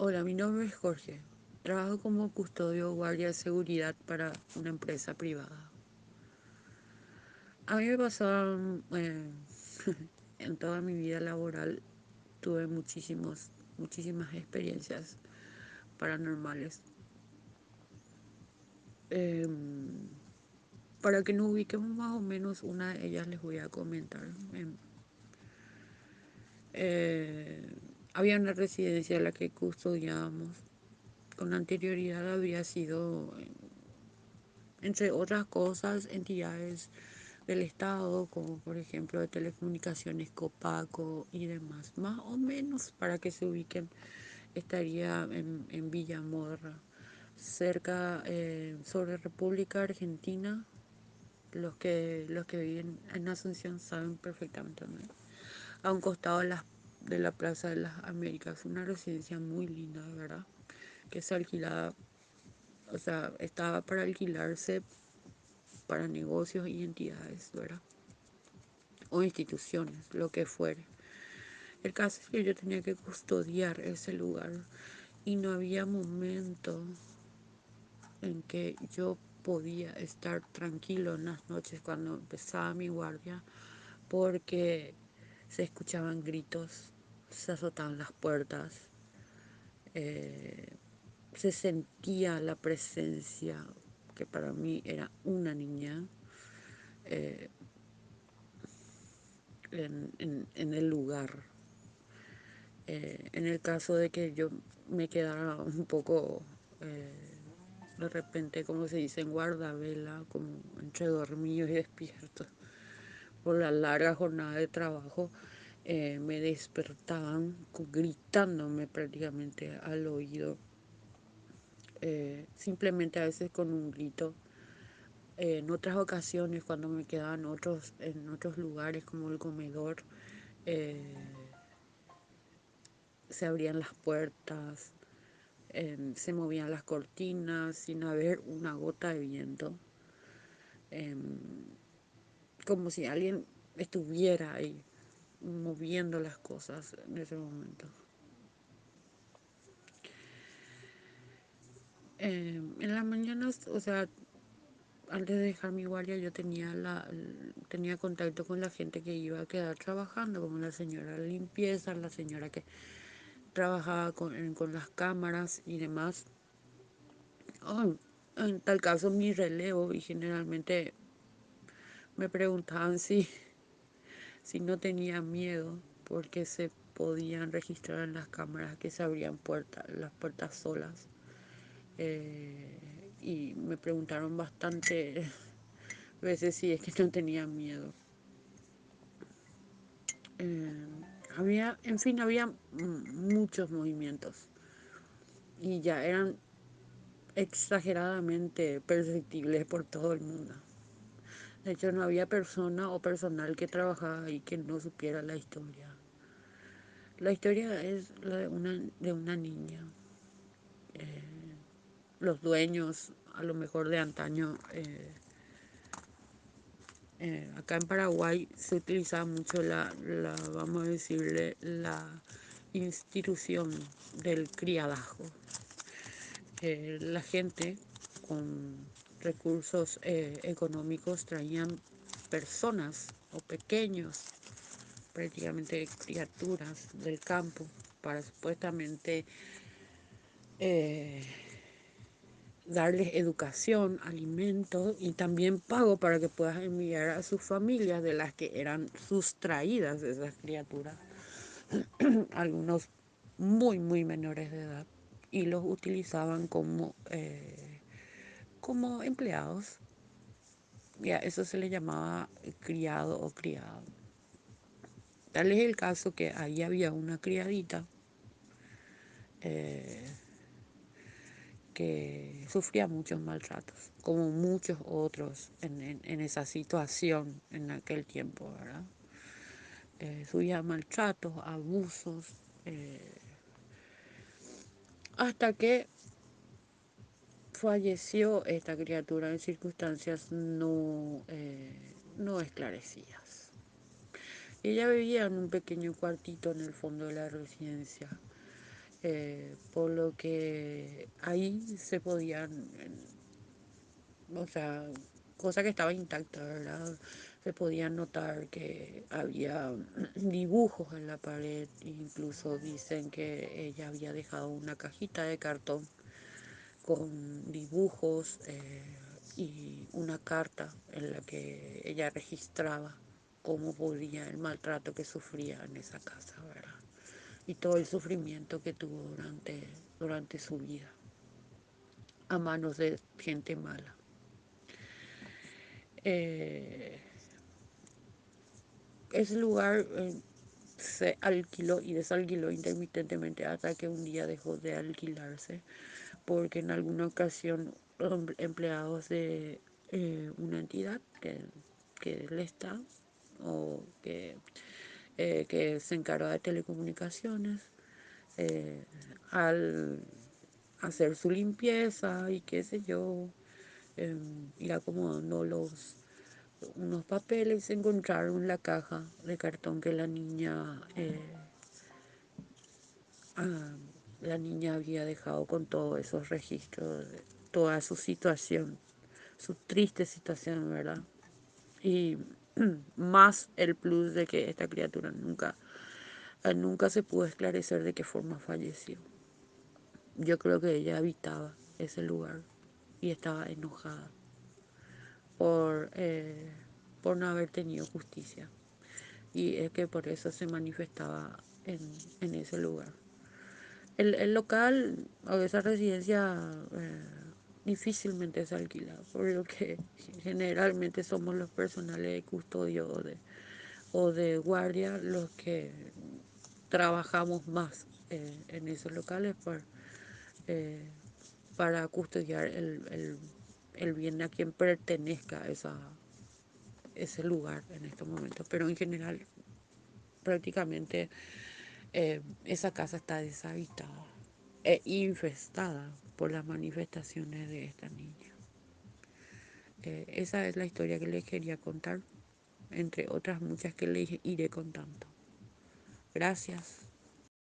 Hola, mi nombre es Jorge. Trabajo como custodio o guardia de seguridad para una empresa privada. A mí me pasaron, en toda mi vida laboral, tuve muchísimas experiencias paranormales. Em, para que nos ubiquemos más o menos, una de ellas les voy a comentar. Eh, Había una residencia a la que custodiábamos. Con anterioridad había sido, entre otras cosas, entidades del Estado, como por ejemplo de telecomunicaciones, Copaco y demás. Más o menos, para que se ubiquen, estaría en Villamorra, cerca, sobre República Argentina. Los que viven en Asunción saben perfectamente dónde es. A un costado de la Plaza de las Américas, una residencia muy linda, de verdad, que se alquilaba, o sea, estaba para alquilarse para negocios y entidades, ¿verdad? O instituciones, lo que fuere. El caso es que yo tenía que custodiar ese lugar y no había momento en que yo podía estar tranquilo en las noches cuando empezaba mi guardia, porque se escuchaban gritos, se azotaban las puertas, eh, se sentía la presencia, que para mí era una niña, eh, en el lugar. En el caso de que yo me quedara un poco, de repente, como se dice, en guardavela, como entre dormido y despierto, por la larga jornada de trabajo, me despertaban gritándome prácticamente al oído, simplemente a veces con un grito. En otras ocasiones, cuando me quedaban en otros lugares como el comedor, eh, se abrían las puertas, se movían las cortinas sin haber una gota de viento, em, como si alguien estuviera ahí moviendo las cosas en ese momento. En las mañanas, o sea, antes de dejar mi guardia, yo tenía contacto con la gente que iba a quedar trabajando, como la señora de limpieza, la señora que trabajaba con las cámaras y demás. Oh, en tal caso, mi relevo, y generalmente me preguntaban si no tenía miedo, porque se podían registrar en las cámaras que se abrían las puertas solas. Y me preguntaron bastante veces si es que no tenía miedo. En fin, había muchos movimientos y ya eran exageradamente perceptibles por todo el mundo. De hecho, no había persona o personal que trabajaba ahí que no supiera la historia. La historia es la de una niña. Los dueños, a lo mejor de antaño, acá en Paraguay se utilizaba mucho vamos a decirle, la institución del criadajo. La gente con recursos, económicos, traían personas o pequeños, prácticamente criaturas del campo, para supuestamente, eh, darles educación, alimento y también pago para que puedas enviar a sus familias, de las que eran sustraídas esas criaturas, algunos muy menores de edad, y los utilizaban como empleados. Ya, eso se le llamaba criado o criado. Tal es el caso que ahí había una criadita, eh, que sufría muchos maltratos, como muchos otros en esa situación en aquel tiempo, ¿verdad? Sufría maltratos, abusos, hasta que falleció esta criatura en circunstancias no esclarecidas. Ella vivía en un pequeño cuartito en el fondo de la residencia, por lo que ahí se podían, o sea, cosa que estaba intacta, ¿verdad? Se podían notar que había dibujos en la pared, incluso dicen que ella había dejado una cajita de cartón con dibujos y una carta en la que ella registraba cómo podía el maltrato que sufría en esa casa, ¿verdad? Y todo el sufrimiento que tuvo durante su vida a manos de gente mala. Eh, Ese lugar se alquiló y desalquiló intermitentemente hasta que un día dejó de alquilarse, porque en alguna ocasión empleados de una entidad que es el Estado o que se encarga de telecomunicaciones, eh, al hacer su limpieza y qué sé yo, ir acomodando unos papeles, se encontraron la caja de cartón que ah, la niña había dejado con todos esos registros de toda su situación, su triste situación, ¿verdad? Y más el plus de que esta criatura nunca se pudo esclarecer de qué forma falleció. Yo creo que ella habitaba ese lugar y estaba enojada por, eh, por no haber tenido justicia. Y es que por eso se manifestaba en ese lugar. El local o esa residencia difícilmente se alquila, por lo que generalmente somos los personales de custodio o de guardia los que trabajamos más en esos locales eh, para custodiar el bien a quien pertenezca ese lugar en estos momentos. Pero en general, prácticamente esa casa está deshabitada e infestada por las manifestaciones de esta niña. Esa es la historia que les quería contar, entre otras muchas que les iré contando. Gracias.